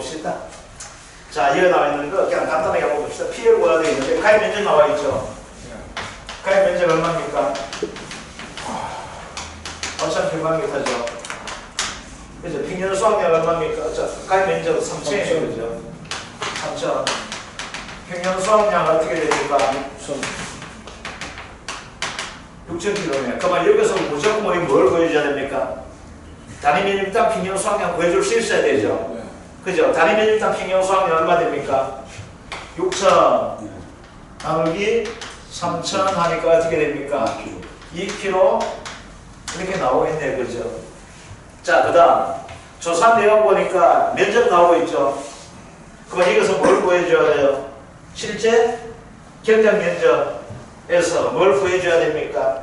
봅시다. 자, 이거 나와 있는 거 그냥 간단하게 한번 봅시다. P를 구해야 되겠는데 가입 면적 나와 있죠. 가입 면적 얼마입니까? 5,000평방미터죠. 그죠? 평균 수확량 얼마입니까? 자, 가입 면적 3,000이에요. 그죠? 3,000. 평균 수확량 어떻게 됩니까? 6,000kg네. 그러면 여기서 무조건 뭘 구해줘야 됩니까? 단위 면적당 평균 수확량 구해줄 수 있어야 되죠. 그죠? 단위 면적당 평균 수확량 얼마 됩니까? 6,000 나누기 3,000 하니까 어떻게 됩니까? 2kg 이렇게 나오겠네. 그죠? 자, 그 다음 조사 내용 보니까 면적 나오고 있죠. 그럼 여기서 뭘 구해줘야 돼요? 실제 경작 면적에서 뭘 구해줘야 됩니까?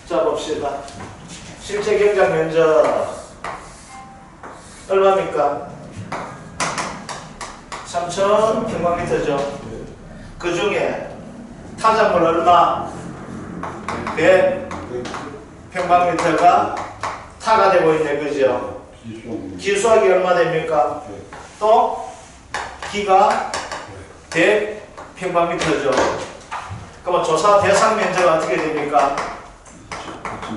자, 봅시다. 실제 경작 면적 얼마입니까? 3,000평방미터죠. 그 중에 타작물 얼마? 100평방미터가 타가 되고 있네. 그죠? 기수학이 얼마 됩니까? 또 기가 100평방미터죠. 그러면 조사 대상 면적은 어떻게 됩니까?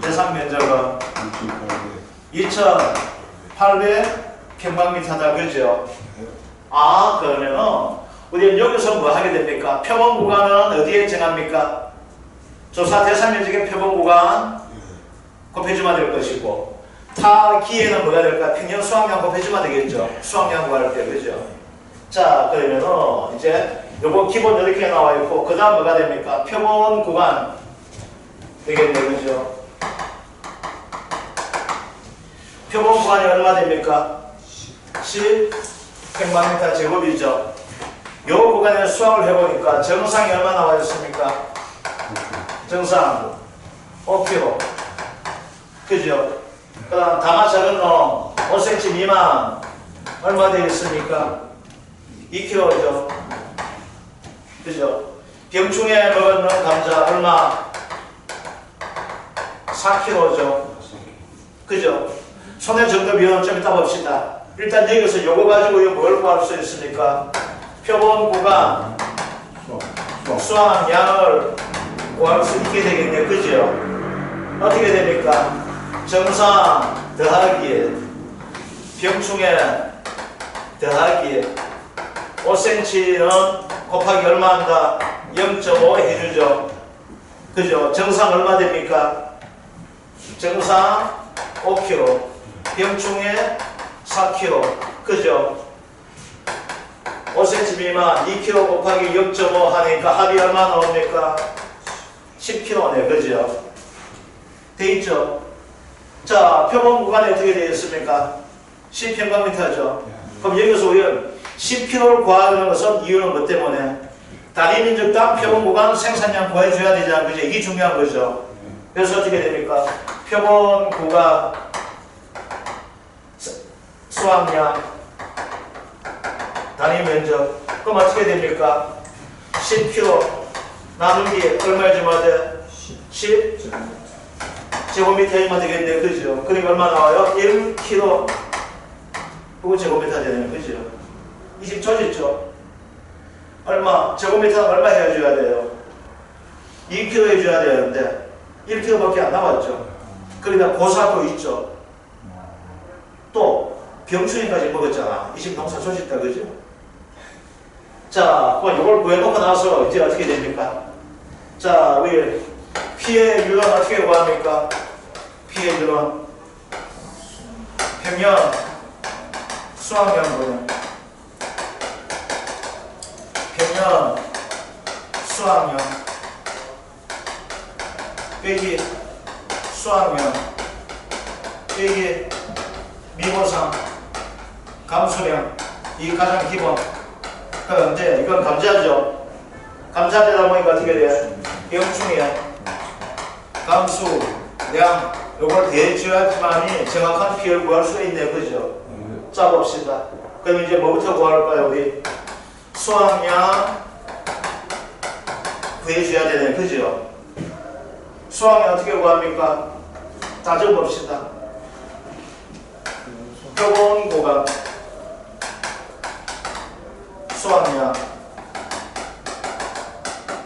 대상 면적은 2,800평방미터다. 그죠? 아, 그러면은 우리는 여기서 뭐 하게 됩니까? 표본 구간은 어디에 정합니까? 조사 대상 면적의 표본 구간 곱해주면 될 것이고, 타 기에는 뭐가 될까? 평균 수확량 곱해주면 되겠죠. 수확량 구할 때. 그죠? 자, 그러면은 이제 요거 기본 이렇게 나와 있고, 그 다음 뭐가 됩니까? 표본 구간 되겠네. 그죠? 표본 구간이 얼마 됩니까? 10평방미터 제곱이죠. 요 구간에 수학을 해보니까 정상이 얼마 나와 있습니까? 정상 5kg. 그죠? 그 다음 다마 작은 놈 5cm 미만 얼마 되겠습니까? 2kg죠. 그죠? 병충해 먹은 놈 감자 얼마? 4kg죠. 그죠? 손해 정도 비용 좀 이따 봅시다. 일단 여기서 요거 가지고 이거 뭘 구할 수 있습니까? 표본 구간 수확량을 구할 수 있게 되겠네. 그죠? 어떻게 됩니까? 정상 더하기 병충해 더하기 5cm는 곱하기 얼마 한다? 0.5 해주죠. 그죠? 정상 얼마 됩니까? 정상 5kg, 병충해 4kg. 그죠? 5cm 미만 2kg 곱하기 0.5 하니까 합이 얼마 나옵니까? 10kg네. 그죠? 돼 있죠? 자, 표본 구간이 어떻게 되어 있습니까? 10평방미터죠. 그럼 여기서 우리는 10kg를 구하는 것은 이유는 뭐 때문에? 단위 면적당 표본 구간 생산량 구해줘야 되잖아. 그죠? 이게 중요한 거죠. 그래서 어떻게 됩니까? 표본 구간 수확량 단위 면적. 그럼 어떻게 됩니까? 10kg 나누기 얼마쯤 돼? 10 제곱미터이면 되겠네. 그죠? 그러니까 얼마 나와요? 1kg 그거 제곱미터 되네요. 그죠? 20조 있죠? 얼마? 제곱미터는 얼마 해줘야 돼요? 2kg 해줘야 되는데 1kg밖에 안 나왔죠. 그러니까 고사도 있죠. 또 병충해까지 먹었잖아. 20농사 조짓다. 그죠? 자, 그럼 이걸 구해놓고 나서 이제 어떻게 됩니까? 자, 우리 피해 율은 어떻게 구합니까? 피해 율은 평년 수확량분은 평년 수확량 빼기 수확량 빼기 미보상 감수량. 이게 가장 기본. 그런데 이건 감자죠. 감자되다 보니까 어떻게 돼? 병충해 감수량 요걸 대줘야지만이 정확한 피해를 구할 수 있네. 그죠? 자, 봅시다. 그럼 이제 뭐부터 구할까요? 우리 수확량 구해줘야 되네. 그죠? 수학량 어떻게 구합니까? 따져봅시다. 표본 구간 수학량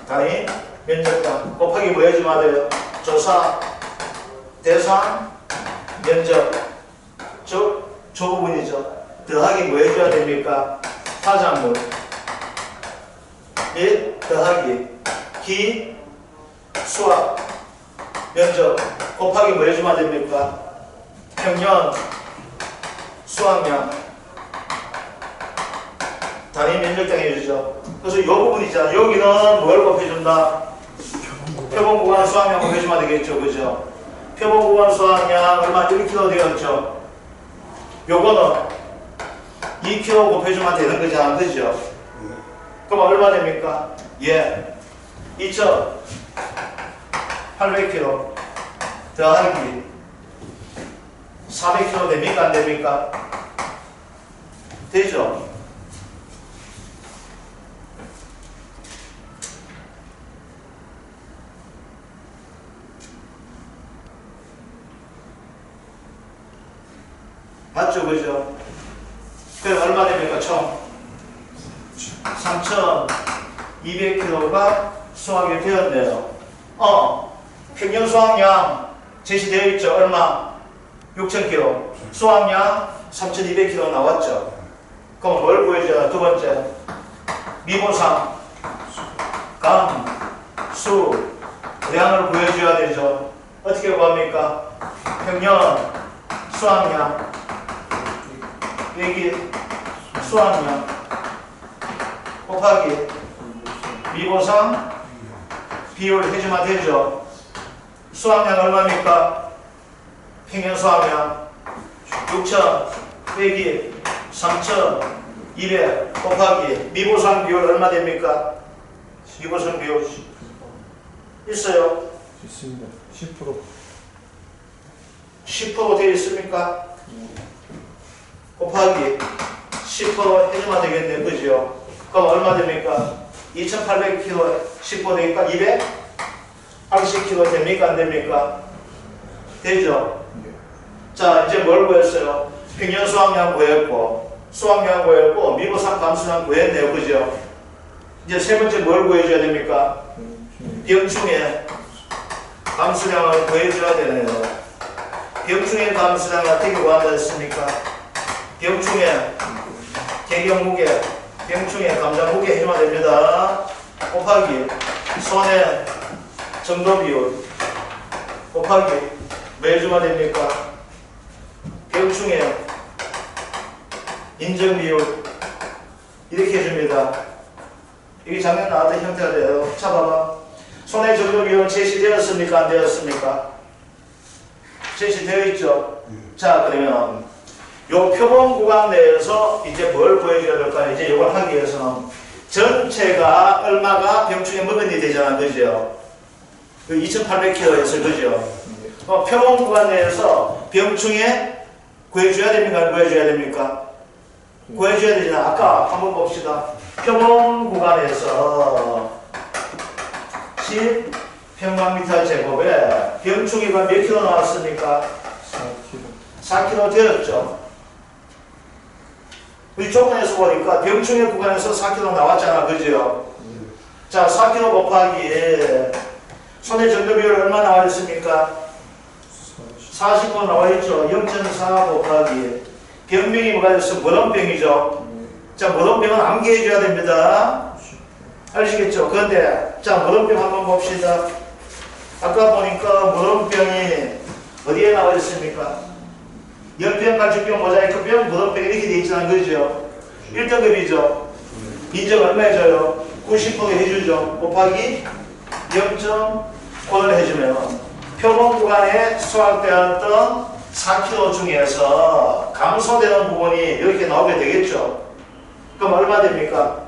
단위 면적당 곱하기 뭐 해주면 돼요? 조사 대상 면적 저 부분이죠. 더하기 뭐 해줘야 됩니까? 화작물 및 더하기 기 수학 면적 곱하기 뭐 해주면 됩니까? 평년 수학량 단위 면적당 해주죠. 그래서 이 부분 있잖아. 여기는 뭘 곱해준다? 표본 구간 수학량 곱해주면 되겠죠. 그죠? 표본 구간 수학량 얼마 1kg 되었죠. 요거는 2kg 곱해주면 되는 거잖아. 그죠? 그럼 얼마 됩니까? 예. 2,800kg 더하기 400kg 됩니까? 안 됩니까? 되죠? 맞죠? 그죠? 그럼 얼마 됩니까? 총 3,200kg가 수확이 되었네요. 평균 수확량 제시되어 있죠? 얼마? 6,000kg. 수확량 3,200kg 나왔죠? 그럼 뭘 보여줘요? 두 번째. 미보상, 감, 수, 량을 보여줘야 되죠? 어떻게 구합니까? 평년 수확량 빼기 수확량 곱하기 미보상 비율 해주면 되죠. 수확량 얼마입니까? 평균 수확량 6,000 빼기 3,200 곱하기 미보상 비율 얼마 됩니까? 미보상 비율 있어요? 있습니다. 10%. 10% 되어 있습니까? 곱하기 10% 해주면 되겠네요. 그죠? 그럼 얼마 됩니까? 2,800kg 10% 되니까 280kg 됩니까? 안 됩니까? 되죠? 자, 이제 뭘 구했어요? 평년 수확량 구했고, 수확량 구했고, 미보상 감수량 구했네요. 그죠? 이제 세 번째 뭘 구해줘야 됩니까? 병충해 감수량을 구해줘야 되네요. 병충해 감수량을 어떻게 구한다 했습니까? 병충해 개경무게, 병충해 감자무게 해주면 됩니다. 곱하기 손해 정도 비율 곱하기 뭐 해주면 됩니까? 병충해 인정 비율 이렇게 해줍니다. 이게 작년 나왔던 형태가 돼요. 자, 봐봐. 손해 정도 비율은 제시되었습니까? 안 되었습니까? 제시되어 있죠? 자, 그러면 요 표본 구간 내에서 이제 뭘 보여줘야 될까요? 이제 이걸 하기 위해서는 전체가 얼마가 병충해 먹은이 되잖아. 그죠? 2,800kg에서 그죠? 표본 구간 내에서 병충해 구해줘야 됩니까? 안 구해줘야 됩니까? 구해줘야 되잖아. 아까 한번 봅시다. 표본 구간에서 10평방미터 제곱에 병충해가 몇 킬로 나왔습니까? 4kg 되었죠. 이 조건에서 보니까 병충해 구간에서 4kg 나왔잖아. 그죠? 자, 4kg 곱하기 손해 정도 비율 얼마 나와 있습니까? 40% 나와 있죠. 0.4 곱하기 병명이 뭐가 됐어? 무덤병이죠. 자, 무덤병은 암기해 줘야 됩니다. 아시겠죠? 그런데 자, 무덤병 한번 봅시다. 아까 보니까 무덤병이 어디에 나와 있습니까? 연병, 갈증병, 모자이크병, 무덤병 이렇게 돼 있잖아요. 그죠? 1등급이죠. 인정 얼마 해줘요? 90% 해주죠. 곱하기 0.9를 해주면 표본 구간에 수확되었던 4kg 중에서 감소되는 부분이 이렇게 나오게 되겠죠. 그럼 얼마 됩니까?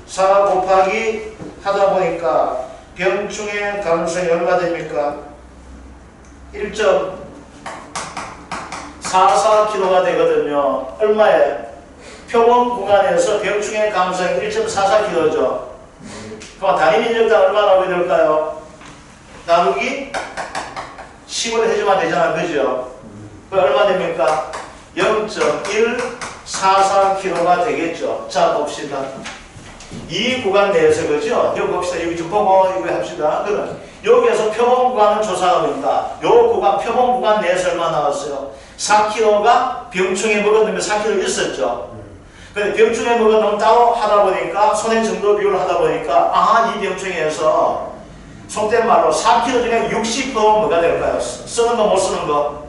4 곱하기 하다 보니까 병충해 감소성이 얼마 됩니까? 1.44kg가 되거든요. 얼마에? 표본 구간에서 병충해 감소성이 1.44kg죠. 그럼 단위 면적당 얼마 나오게 될까요? 나누기 10을 해주면 되잖아. 그죠? 그 얼마 됩니까? 0.144km가 되겠죠. 자, 봅시다. 이 구간 내에서, 그죠? 여기 봅시다. 여기 좀 보고 이거 합시다. 그러면 여기에서 표본 구간을 조사합니다. 요 구간, 표본 구간 내에서 얼마 나왔어요? 4kg가 병충해 먹었는데 4kg 있었죠. 근데 병충해 먹었는 따로 하다 보니까, 손해 정도 비율을 하다 보니까, 아, 이 병충해에서 속된 말로 4kg 중에 60% 뭐가 될까요? 쓰는 거, 못 쓰는 거?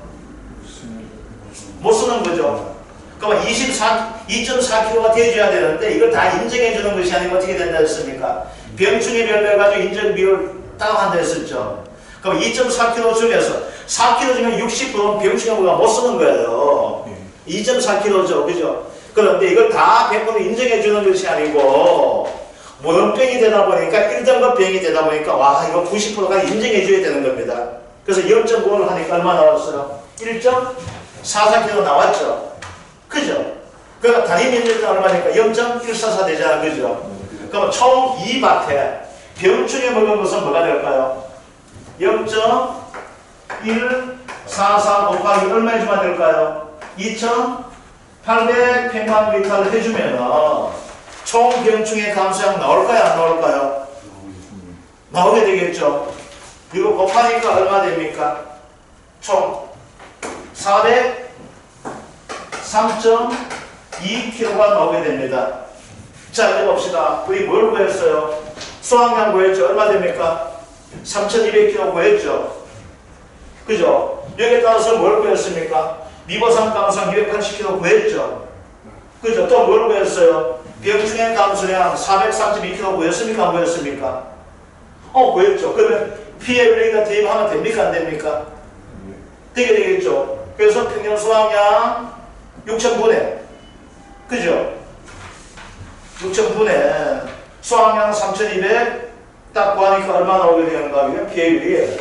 못 쓰는 거죠. 그러면 2.4kg가 돼줘야 되는데, 이걸 다 인정해 주는 것이 아니면 어떻게 된다 했습니까? 병충해 별로 해가지고 인정 비율 따로 한다 했었죠. 그럼 2.4kg 중에서 4kg 중에 60%는 병충해가 못 쓰는 거예요. 2.4kg죠. 그죠? 그런데 이걸 다 100% 인정해 주는 것이 아니고, 모형병이 되다 보니까 1등급 병이 되다 보니까 와, 이거 90%가 인정해 줘야 되는 겁니다. 그래서 0.9를 하니까 얼마 나왔어요? 1.44kg 나왔죠. 그죠? 그러니까 단위 면적이 얼마니까 0.144 되잖아. 그죠? 그럼 총 2밭에 병충해 먹은 것은 뭐가 될까요? 0.144 곱하기 얼마 해주면 될까요? 2,800평방미터를 해주면 총 병충해 감소량 나올까요? 안 나올까요? 나오게 되겠죠. 이거 곱하니까 얼마 됩니까? 총 403.2kg가 나오게 됩니다. 자, 이제 봅시다. 우리 뭘 구했어요? 수확량 구했죠? 얼마 됩니까? 3,200kg 구했죠? 그죠? 여기에 따라서 뭘 구했습니까? 미보산 감소량 280kg 구했죠? 그죠? 또 뭘 구했어요? 병충해 감소량 403.2kg 구했습니까? 안 구했습니까? 구했죠. 그러면 PLA가 대입하면 됩니까? 안 됩니까? 되게 되겠죠. 그래서 평균 수확량 6,000분의, 그죠? 6,000분의 수확량 3,200 딱 구하니까 얼마 나오게 되는가 하면 PL이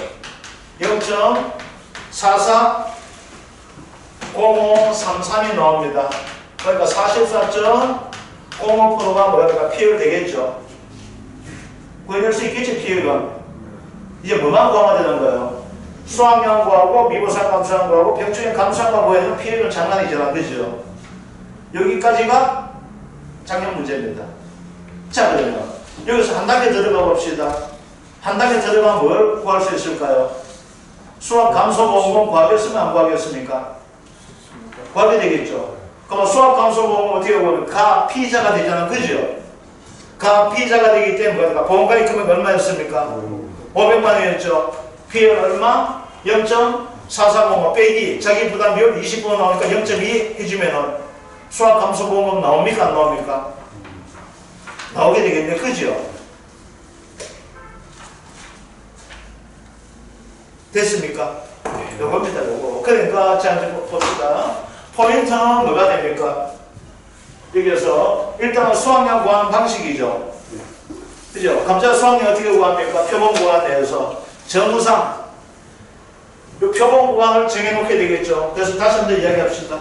0.440533이 나옵니다. 그러니까 44.05%가 뭐랄까 PL 되겠죠. 구해낼 수 있겠지. PL가 이제 뭐만 구하면 되는 거예요? 수확량 구하고 미보산 감소량 구하고 병충해 감소량만 구해내면 PL은 장난이잖아. 그죠? 여기까지가 작년 문제입니다. 자, 그러면 여기서 한 단계 들어가 봅시다. 한 단계 들어가면 뭘 구할 수 있을까요? 수확 감소 보험은 구하겠으면 안 구하겠습니까? 구하게 되겠죠. 그럼 수확 감소 보험은 어떻게 보면 가 피자가 되잖아. 그죠? 가 피자가 되기 때문에 보험가액 금액 얼마였습니까? 500만 원이었죠. PL 얼마? 0.4405 빼기 자기 부담 비율 20% 나오니까 0.2 해주면은 수확 감소 보험은 나옵니까? 안 나옵니까? 나오게 되겠네. 그죠? 됐습니까? 요겁니다. 요거. 그러니까 자, 이제 봅시다. 포인트는 뭐가 됩니까? 여기서 일단은 수확량 구하는 방식이죠. 그죠? 감자 수확량 어떻게 구합니까? 표본 구간 내에서 정상 이 표본 구간을 정해놓게 되겠죠. 그래서 다시 한번 이야기합시다.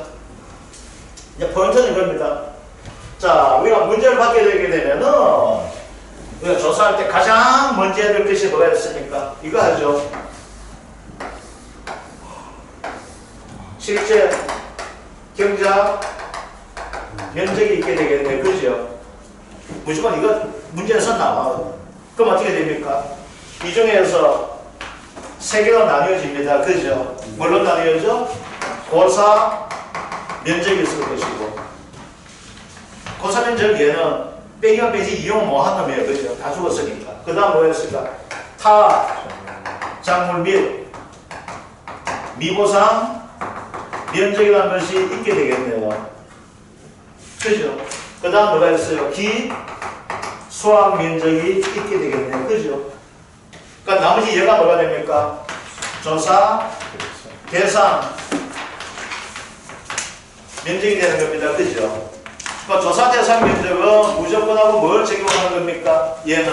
이제 포인트는 이겁니다. 자, 우리가 문제를 받게 되게 되면은 우리가 조사할 때 가장 먼저 해야 될 것이 뭐가 있습니까? 이거 하죠. 실제 경작 면적이 있게 되겠네. 그죠? 무조건 이거 문제에서 나와. 그럼 어떻게 됩니까? 이 중에서 세 개로 나뉘어집니다. 그죠? 뭘로 나뉘어져? 고사 면적이 있을 것이고, 고사 면적 얘는 빼기만 빼지 이용 못한 놈이에요. 그죠? 다 죽었으니까. 그 다음 뭐였을까? 타, 작물 및 미보상 면적이라는 것이 있게 되겠네요. 그죠? 그 다음 뭐가 있어요? 기, 수확 면적이 있게 되겠네요. 그죠? 그러니까 나머지 얘가 뭐가 됩니까? 조사, 대상, 면적이 되는 겁니다. 그죠? 그러니까 조사, 대상 면적은 무조건하고 뭘 적용하는 겁니까? 얘는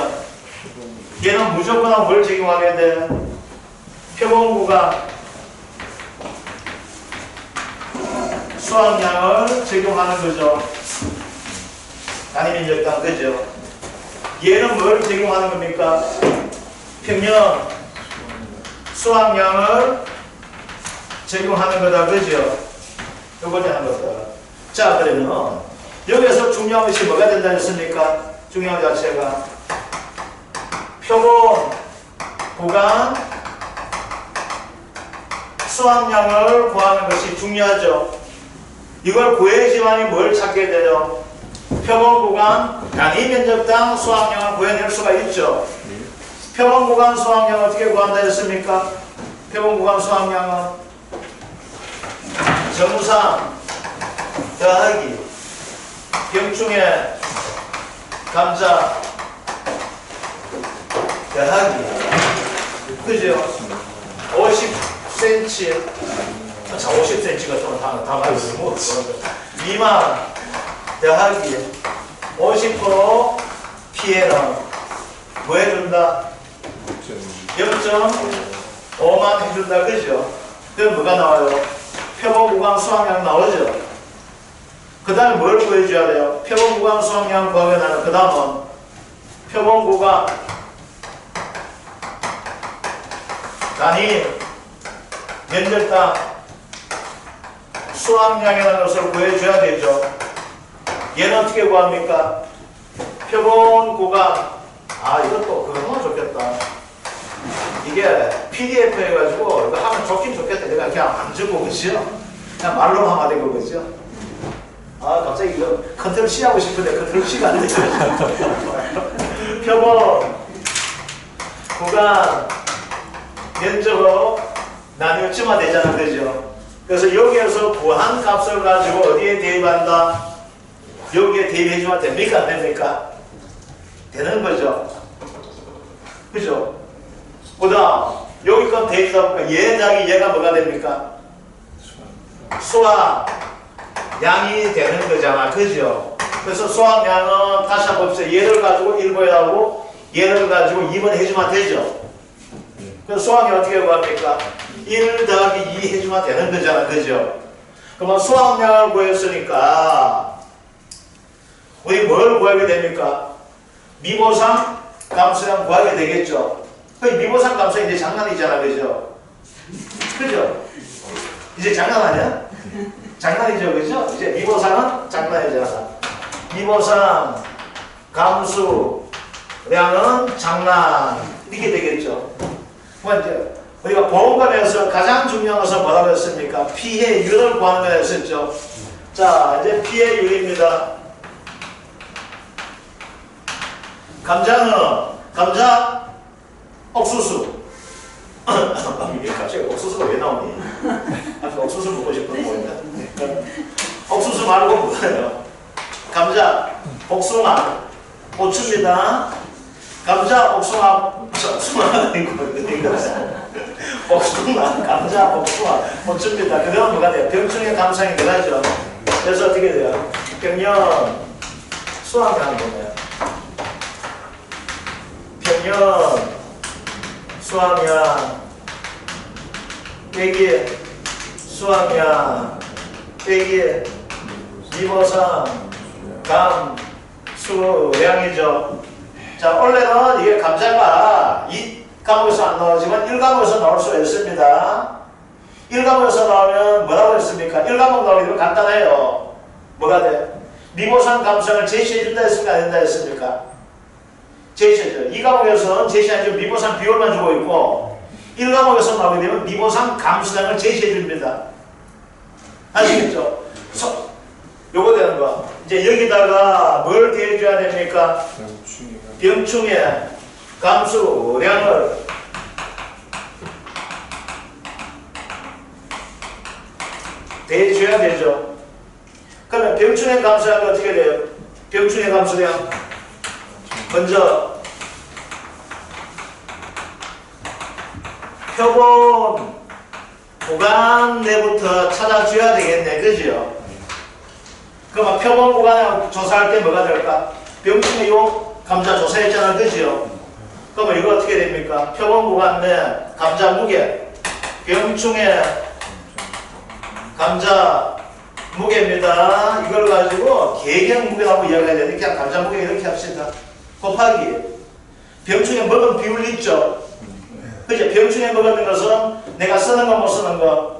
무조건하고 뭘 적용하게 돼? 표본 구간 수확량을 적용하는 거죠. 단위 면적당. 그죠? 얘는 뭘 적용하는 겁니까? 평년 수확량을 적용하는 거다. 그죠? 요번에 하는 거다. 자, 그러면 여기서 중요한 것이 뭐가 된다 했습니까? 중요한 자체가 표본 구간 수확량을 구하는 것이 중요하죠. 이걸 구해야지만이 뭘 찾게 돼요? 표본 구간 단위 면적당 수확량을 구해낼 수가 있죠. 표본 구간 수확량 어떻게 구한다 했습니까? 표본 구간 수확량은 정상 더하기 병충해 감자 더하기 그죠? 50cm 자 50cm가 좀 다 말고 미만 더하기 50% 피해는 뭐 해준다? 0.5만 해준다. 그죠? 그럼 뭐가 나와요? 표본 구간 수확량 나오죠? 그 다음에 뭘 구해줘야 돼요? 표본 구간 수확량 구하게 나는 그 다음은 표본 구간 단위 면적당 수확량이라는 것을 구해줘야 되죠. 얘는 어떻게 구합니까? 표본 구간 이것도 그거 하면 좋겠다. 이게 PDF 해가지고 이거 하면 좋긴 좋겠다. 내가 그냥 안 주고 그죠? 그냥 말로 하면 되고 그죠? 갑자기 이거 컨트롤 C 하고 싶은데 컨트롤 C가 안 되죠. 표본 구간 면적으로 나뉘어지면 되잖아. 그죠? 그래서 여기에서 구한 값을 가지고 어디에 대입한다? 여기에 대입해주면 됩니까? 안 됩니까? 되는 거죠. 그죠? 그 다음 여기 건 대입하다 보니까 얘 더하기 얘가 뭐가 됩니까? 수확량이 되는 거잖아. 그죠? 그래서 수확량은 다시 한번 봅시다. 얘를 가지고 1번에 나오고 얘를 가지고 2번 해주면 되죠. 그래서 수확량 어떻게 구합니까? 1 더하기 2 해주면 되는 거잖아. 그죠? 그러면 수확량을 구했으니까 우리 뭘 구하게 됩니까? 미보상 감수량 구하게 되겠죠. 그 미보상 감수량 이제 장난이잖아. 그죠? 그죠? 이제 장난 아니야? 장난이죠. 그죠? 이제 미보상은 장난이잖아. 미보상 감수량은 장난 이렇게 되겠죠. 뭐 이제 우리가 보험관에서 가장 중요한 것은 뭐라고 했습니까? 피해율을 구하는 걸 했었죠. 자, 이제 피해율입니다. 감자 옥수수. 이게 갑자기 옥수수가 왜 나오니? 아까 옥수수 먹고 싶은 거인데. 옥수수 말고 뭐예요? 감자, 복숭아, 고추입니다. 감자, 복숭아 복숭아, 감자, 복숭아, 고추입니다. 그 다음 뭐가 돼요? 병충해 감상이 들어가죠. 그래서 어떻게 돼요? 평년 수확량 보면 평년 수확량 빼기 수확량 빼기 미보상 감수량이죠. 자, 원래는 이게 감자가 2과목에서 안 나오지만 1과목에서 나올 수가 있습니다. 1과목에서 나오면 뭐라고 했습니까? 1과목 나오게 되면 간단해요. 뭐가 돼? 미보상 감수량을 제시해준다 했습니까? 안 된다 했습니까? 제시해줘요. 2과목에서는 제시하지 미보상 비율만 주고 있고 1과목에서 나오게 되면 미보상 감수량을 제시해줍니다. 아시겠죠? 요거 되는 거. 이제 여기다가 뭘 대해줘야 됩니까? 병충해 감수량을 대해줘야 되죠. 그러면 병충해 감수량이 어떻게 돼요? 병충해 감수량 먼저 표본 구간 내부터 찾아줘야 되겠네. 그죠? 그러면 표본 구간을 조사할 때 뭐가 될까? 병충해 요 감자 조사했잖아. 그죠? 그러면 이거 어떻게 됩니까? 표본 구간 내 감자 무게 병충해 감자 무게입니다. 이걸 가지고 계경 무게라고 이야기해야 되는데 그냥 감자 무게 이렇게 합시다. 곱하기 병충해 먹은 비율 있죠? 그죠? 병충해 먹었는 것은 내가 쓰는 거 못 쓰는 거.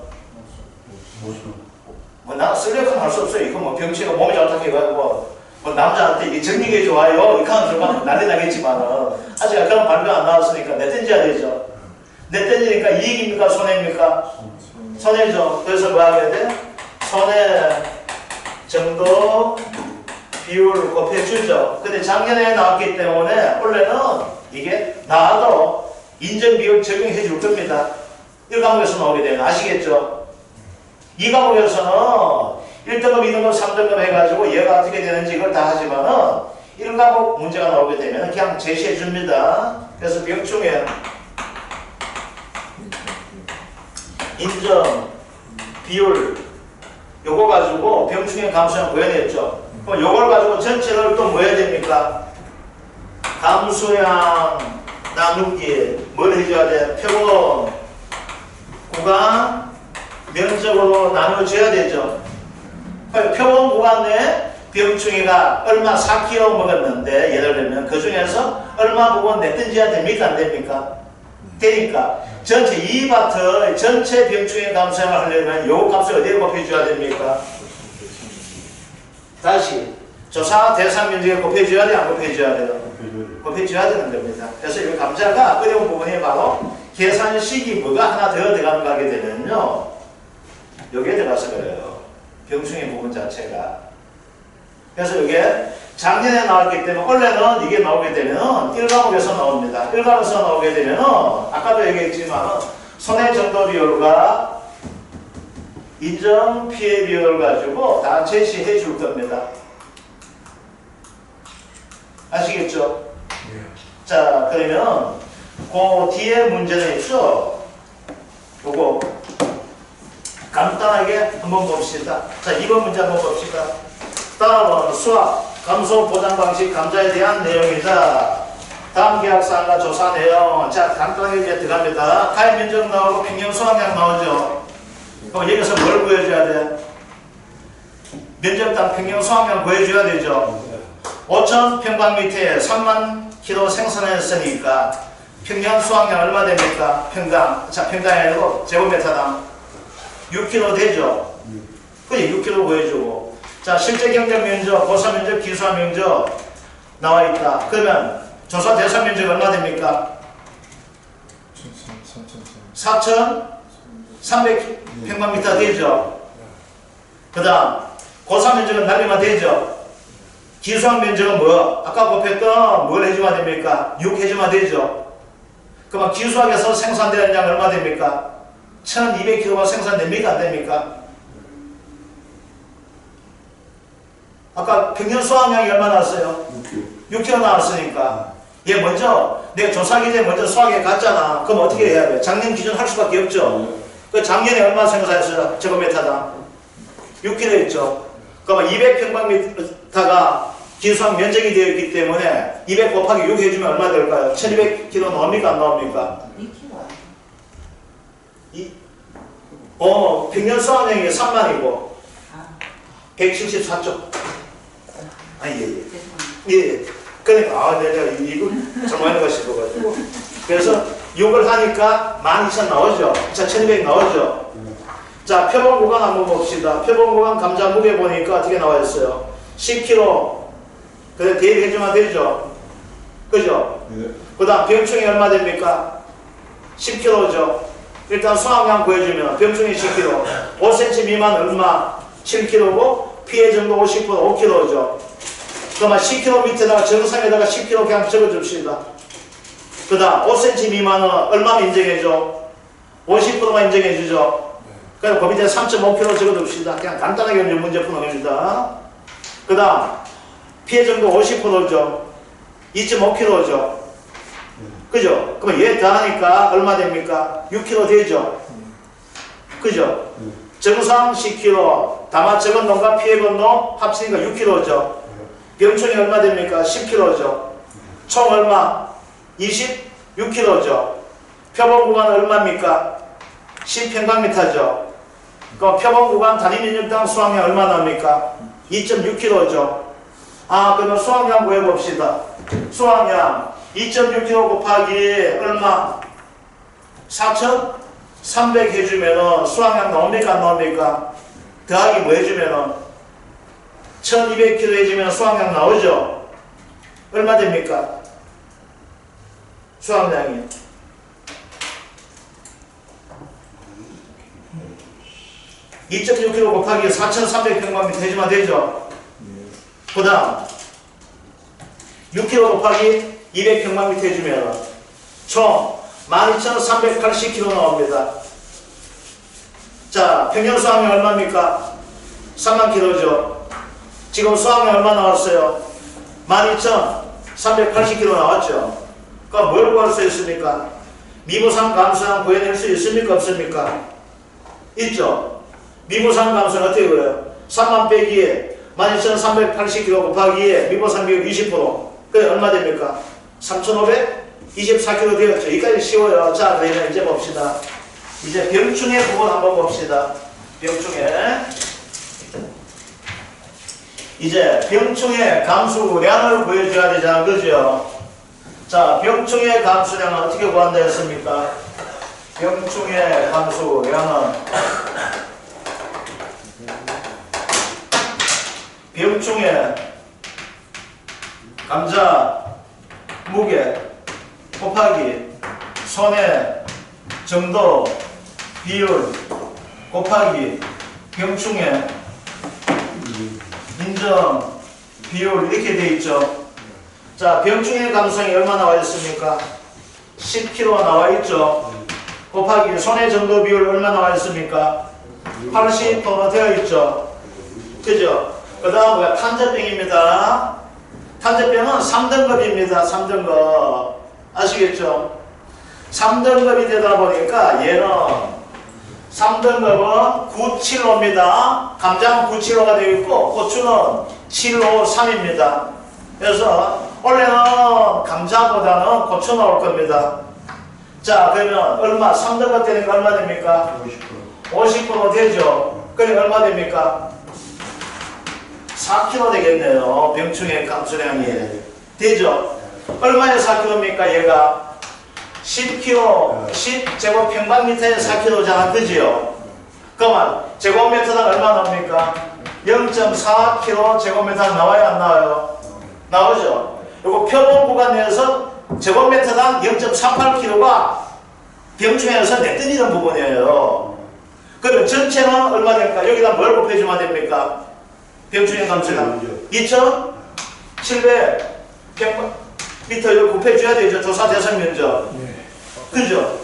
나 쓰려고 할 수 없어요. 이거 뭐 병충해가 몸이 좋다고 해가지고 뭐 남자한테 이게 정력이 좋아요. 이거 하면 좀 난리 나겠지만은 아직 그런 발표 안 나왔으니까 내 던져야 되죠. 내 던지니까 이익입니까? 손해입니까? 손해죠. 그래서 뭐 하게 돼? 손해 정도 비율 곱해주죠. 근데 작년에 나왔기 때문에 원래는 이게 나와도 인정 비율 적용해 줄 겁니다. 1과목에서 나오게 되면 아시겠죠? 2과목에서는 1등급, 2등급, 3등급 해가지고 얘가 어떻게 되는지 이걸 다 하지만은 1과목 문제가 나오게 되면 그냥 제시해 줍니다. 그래서 병충해 인정 비율 요거 가지고 병충해 감수량 구해냈죠. 그럼 요걸 가지고 전체를 또 뭐 해야 됩니까? 감수량 나누기 뭘 해줘야 돼? 표본 구간 면적으로 나눠줘야 되죠. 표본 구간 내에 병충해가 얼마 4kg 먹었는데 예를 들면 그 중에서 얼마 부분 냈든지야 됩니까? 안 됩니까? 되니까 전체 2바트 전체 병충해 감수량을 하려면 요 값을 어디에 곱해줘야 됩니까? 다시 조사 대상 면적에 곱해줘야 돼? 안 곱해줘야 돼요? 곱해줘야 되는 겁니다. 그래서 이 감자가 어려운 부분이 바로 계산식이 뭐가 하나 더 들어가는 거 하게 되면요 여기에 들어가서 그래요. 병충해 부분 자체가. 그래서 이게 작년에 나왔기 때문에 원래는 이게 나오게 되면 1과목에서 나옵니다. 1과목에서 나오게 되면 아까도 얘기했지만 손해 정도 비율과 인정 피해 비율을 가지고 다 제시해 줄 겁니다. 아시겠죠? 자, 그러면 그 뒤에 문제는 있죠? 요거 간단하게 한번 봅시다. 자, 2번 문제 한번 봅시다. 다음은 수학 감소 보장 방식 감자에 대한 내용이다. 다음 계약사항과 조사 내용. 자, 간단하게 이제 들어갑니다. 가입 면적 나오고 평균 수확량 나오죠. 그럼 여기서 뭘 구해줘야 돼? 면적당 평균 수확량 구해줘야 되죠. 5,000평방미터에 3만 킬로 생산했으니까 평균 수확량 얼마 됩니까? 평당. 자, 평당이 아니고 제곱미터당 6kg 되죠. 그게 6kg 구해주고. 자, 실제 경작 면적, 고사 면적, 기수화 면적 나와 있다. 그러면 조사 대상 면적 얼마 됩니까? 4,300평방미터 되죠. 그 다음 고사 면적은 날리면 되죠. 기수화 면적은 뭐? 아까 곱했던 뭘 해주면 됩니까? 6 해주면 되죠. 그러면 기수학에서 생산되는 양 얼마 됩니까? 1200kg가 생산됩니까? 안 됩니까? 아까 평균 수확량이 얼마 나왔어요? 6kg 나왔으니까 얘 먼저 내가 조사 기준에 먼저 수확에 갔잖아. 그럼 어떻게 해야 돼? 작년 기준 할 수밖에 없죠. 그 작년에 얼마 생산했어요? 제곱미터당 6kg 있죠. 그러면 200평방미터가 기수학 면적이 되어 있기 때문에 200 곱하기 6 해주면 얼마 될까요? 1200kg 나옵니까? 안 나옵니까? 2kg. 평균 수확량이 3만이고 174쪽. 아니, 예. 그러니까, 내가 이거 잘못하는 거 싶어가지고. 그래서 6을 하니까 12,000 나오죠. 자, 1200 나오죠. 자, 표본 구간 한번 봅시다. 표본 구간 감자 무게 보니까 어떻게 나와 있어요? 10kg. 그래, 대입해주면 되죠. 그죠? 그 다음, 병충이 얼마 됩니까? 10kg죠. 일단 수확량 구해주면 병충이 10kg. 5cm 미만 얼마? 7kg고, 피해 정도 50% 5kg죠. 그러면 10kg 밑에다가 정상에다가 10kg 그냥 적어줍시다. 그 다음 5cm 미만은 얼마만 인정해줘? 50%만 인정해주죠. 그래서 그 밑에 3.5kg 적어줍시다. 그냥 간단하게 문제 풀어봅니다. 그 다음 피해 정도 50%죠. 2.5kg죠. 그죠? 그럼 얘 더하니까 얼마 됩니까? 6kg 되죠. 그죠? 정상 10kg, 다마 적은 놈과 피해 본 놈 합치니까 6kg죠. 병충이 얼마 됩니까? 10kg죠. 총 얼마? 26kg죠. 표본 구간 얼마입니까? 10평방미터죠. 그럼 표본 구간 단위 면적당 수확량 얼마 나옵니까? 2.6kg죠. 아, 그러면 수확량 구해봅시다. 수확량 2.6kg 곱하기 얼마? 4,300 해주면은 수학량 나옵니까? 안 나옵니까? 더하기 뭐 해주면은 1,200kg 해주면 수학량 나오죠? 얼마 됩니까? 수학량이 2.6kg 곱하기 4,300평방미터 해주면 되죠? 그 다음 6kg 곱하기 200평방미터 해주면 총 12,380kg 나옵니다. 자, 평균 수학량 얼마입니까? 3만 kg죠. 지금 수학량 얼마 나왔어요? 12,380kg 나왔죠. 그럼 뭘 구할 수 있습니까? 미분상 감수량 구해낼 수 있습니까? 없습니까? 있죠. 미분상 감수는 어떻게 그래요? 3만 빼기에 12,380kg 곱하기에 미분상 비율 20%. 그래 얼마 됩니까? 3,524kg 되었죠. 여기까지 쉬워요. 자, 그러면 이제 봅시다. 이제 병충해 부분 한번 봅시다. 병충해. 이제 병충해 감수량을 보여줘야 되잖아. 그죠? 자, 병충해 감수량은 어떻게 구한다 했습니까? 병충해 감수량은 병충해 감자 무게 곱하기 손해 정도 비율 곱하기 병충해 인정 비율 이렇게 돼 있죠. 자, 병충해 감수량이 얼마 나와 있습니까? 10kg 나와 있죠. 곱하기 손해 정도 비율 얼마 나와 있습니까? 80% 되어 있죠. 그죠? 그 다음 탄저병입니다. 탄저병은 3등급입니다. 3등급. 아시겠죠? 3등급이 되다 보니까 얘는 3등급은 975입니다. 감자는 975가 되어 있고 고추는 753입니다. 그래서 원래는 감자보다는 고추 나올 겁니다. 자, 그러면 얼마? 3등급 되는 거 얼마 됩니까? 50% 되죠. 그러면 얼마 됩니까? 4kg 되겠네요. 병충해 감수량이. 되죠? 얼마에 4kg입니까? 얘가 10kg, 10제곱평방미터에 4kg잖아. 그지요? 그러면 제곱미터당 얼마 나옵니까? 0.4kg 제곱미터 나와요? 안 나와요? 나오죠? 그리고 표본 구간 내에서 제곱미터당 0.48kg가 병충해에서 내뜨리는 부분이에요. 그러면 전체는 얼마 될까? 여기다 뭘 곱해주면 됩니까? 병충해 감수량 2,700평방미터를 곱해줘야 되죠. 조사 대상 면적. 그죠?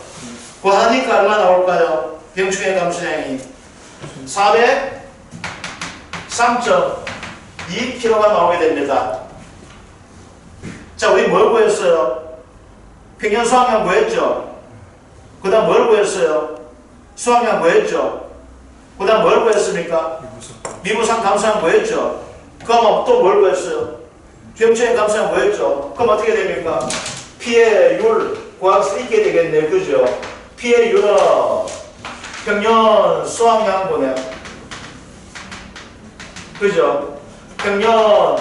구하니까 얼마 나올까요? 병충해 감수량이 403.2kg가 나오게 됩니다. 자, 우리 뭘 구했어요? 평균 수학량 구했죠? 그 다음 뭘 구했어요? 수학량 구했죠? 그 다음 뭘 구했습니까? 미분상 감수량 구했죠? 그럼 또 뭘 구했어요? 병충해 감수량 구했죠? 그럼 어떻게 됩니까? 피해율 구할 수 있게 되겠네요. 그죠? 피해율은 평균 수학량분의 그죠? 평균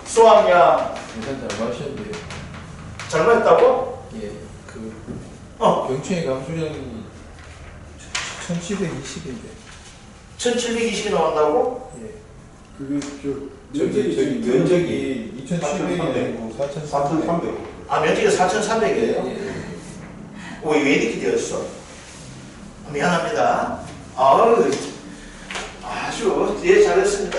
수학량 계산 잘 마셨는데. 잘못했다고? 예, 병충해 감수량이 1720인데. 1720이 나온다고? 예. 그게 면적이 2700이 되고 4300. 아, 면적이 4,300이에요? 예. 왜 이렇게 되었어? 미안합니다. 아우, 아주 예, 잘했습니다.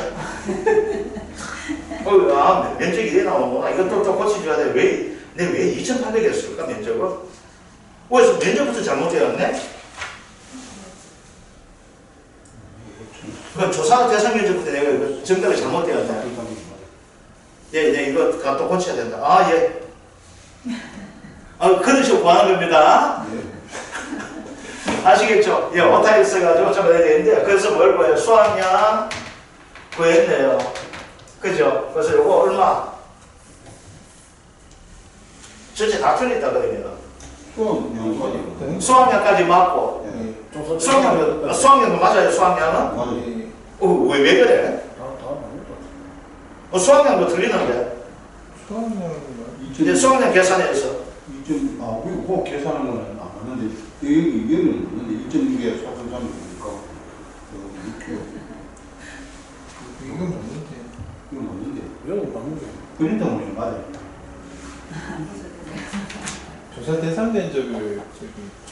면적이 이래 나오는구나. 이것도 또 고쳐줘야 돼. 왜 2,800 했을까, 면적을? 그래서 면적부터 잘못되었네? 그건 조사 대상 면적부터 내가 이거 정답이 잘못되었네. 예, 이거 또 고쳐야 된다. 아, 예. 그런 식으로 구하는 겁니다. 아시겠죠? 예, 오타 있어가지고 좀 해야 되는데, 그래서 뭘 구해요? 수학량 구했네요. 그죠? 그래서 요거 얼마? 전체 다 틀렸다, 그러면. 수학량까지 맞고. 수학량도 맞아요, 수학량은? 왜 그래? 수학량도 틀리는데. 수학량은 근데 수학량 계산해서. 그거 계산한 거는 안 맞는데 여기는 맞는데 1.6에 4.3이니까 이건 맞는데. 이건 맞는데 이건 맞는데. 그린다 보면 맞아요. 조사 대상된 적을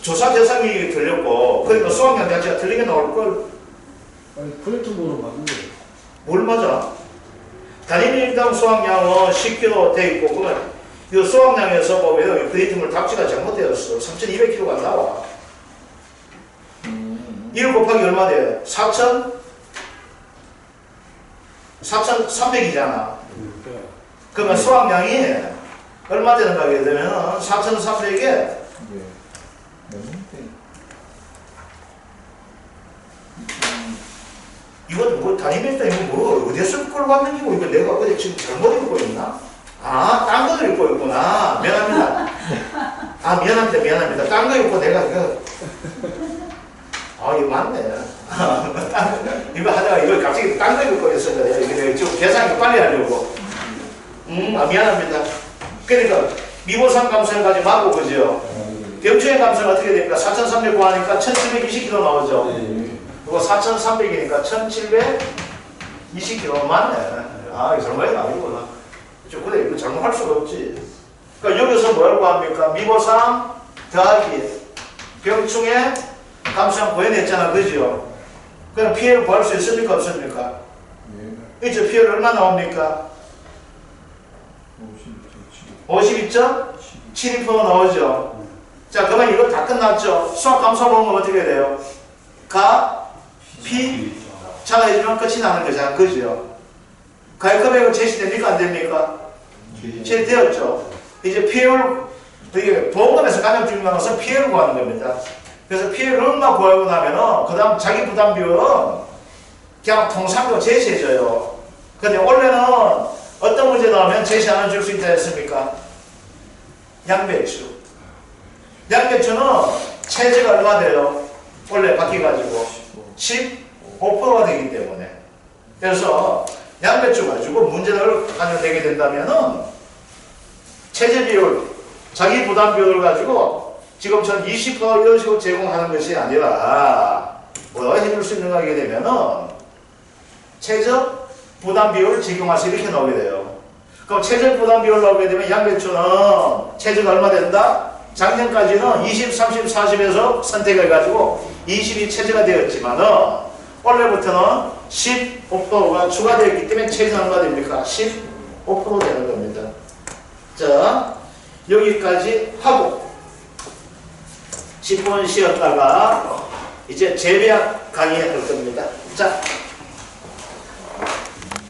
조사 대상이 틀렸고 그러니까 수학량 자체가 틀리게 나올 걸. 아니 프로젝트보로 맞는데. 뭘 맞아? 단위밀당 수확량은 10kg 돼 있고 그러면 이 수확량에서 보면 그리팅물 답지가 잘못되었어. 3,200kg가 나와. 1 곱하기 얼마 돼? 4,300이잖아. 그러면 수확량이 얼마 되는가 하게 되면 4,300에 맞는데. 이건 뭐 단위밀당 이거 뭐 어디서 끌고 왔는 기고 이거 내가 어제 지금 잘못 읽고 있나? 아, 딴 거 읽고 있구나. 미안합니다. 아, 미안합니다. 딴 거 읽고 내가 이거. 아, 이거 맞네. 이거 하다가 이거 갑자기 딴 거 읽고 있었는데, 이거 지금 계산 빨리 하려고. 아, 미안합니다. 그러니까, 미보상 감소해가지고 맞고, 그죠? 병충해 감소는 어떻게 됩니까? 4,300 구하니까 1,720kg 나오죠? 그거 4,300이니까 1,720kg 맞네. 아, 이거 정말 아니구나. 그래, 이거 잘못할 수가 없지. 그러니까 여기서 뭐라고 합니까? 미보상 더하기 병충해 감소한 구해냈잖아, 그죠? 그럼 피해를 구할 수 있습니까, 없습니까? 이제 피해를 얼마 나옵니까? 52.72% 나오죠. 자, 그러면 이거 다 끝났죠. 수학 감소 보면 어떻게 돼요? 가, 피, 자가 해주면 끝이 나는 거잖아, 그죠? 가액금액은 제시됩니까, 안 됩니까? 제시되었죠. 이제 피해를, 이게 보험금에서 가장 중요한 것은 피해를 구하는 겁니다. 그래서 피해를 얼마 구하고 나면은, 그 다음 자기 부담 비율은 그냥 통상적으로 제시해줘요. 근데 원래는 어떤 문제 나오면 제시 안 해줄 수 있다 했습니까? 양배추. 양배추는 체제가 얼마 돼요? 원래 바뀌어가지고 15%가 되기 때문에. 그래서 양배추 가지고 문제를 가져내게 된다면은 체제 비율, 자기 부담 비율을 가지고 지금처럼 20% 이런 식으로 제공하는 것이 아니라 뭐가 해줄 수 있는가 하게 되면은 최저 부담 비율을 적용해서 이렇게 나오게 돼요. 그럼 최저 부담 비율 나오게 되면 양배추는 최저가 얼마 된다? 작년까지는 20, 30, 40에서 선택해가지고 20이 최저가 되었지만은 원래부터는 15%가 추가되었기 때문에 최저는 얼마 됩니까? 15% 되는 겁니다. 자, 여기까지 하고 10분 쉬었다가 이제 재배학 강의할 겁니다. 자.